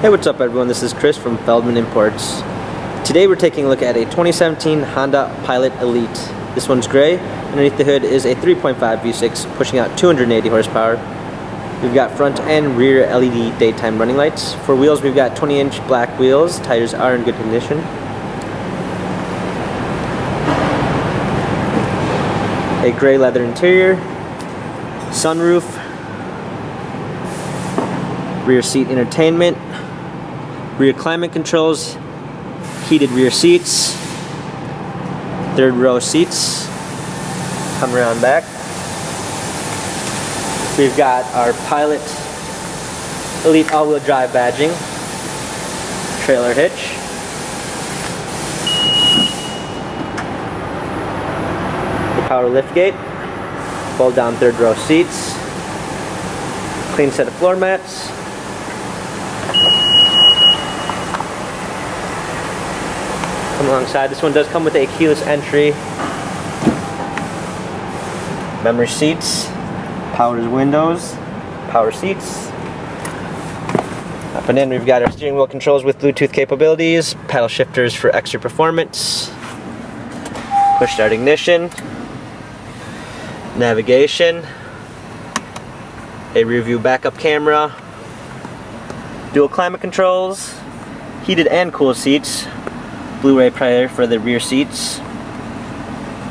Hey, what's up everyone? This is Chris from Feldmann Imports. Today we're taking a look at a 2017 Honda Pilot Elite. This one's gray. Underneath the hood is a 3.5 V6 pushing out 280 horsepower. We've got front and rear LED daytime running lights. For wheels we've got 20-inch black wheels. Tires are in good condition. A gray leather interior. Sunroof. Rear seat entertainment. Rear climate controls, heated rear seats, third row seats, come around back. We've got our Pilot Elite all-wheel drive badging, trailer hitch, the power liftgate, fold down third row seats, clean set of floor mats, come alongside. This one does come with a keyless entry, memory seats, power windows, power seats. Up and in we've got our steering wheel controls with Bluetooth capabilities, paddle shifters for extra performance, push start ignition, navigation, a rear view backup camera, dual climate controls, heated and cooled seats, Blu-ray player for the rear seats,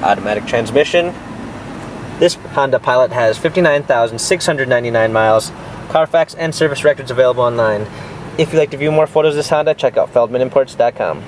automatic transmission. This Honda Pilot has 59,699 miles, Carfax and service records available online. If you'd like to view more photos of this Honda, check out feldmanimports.com.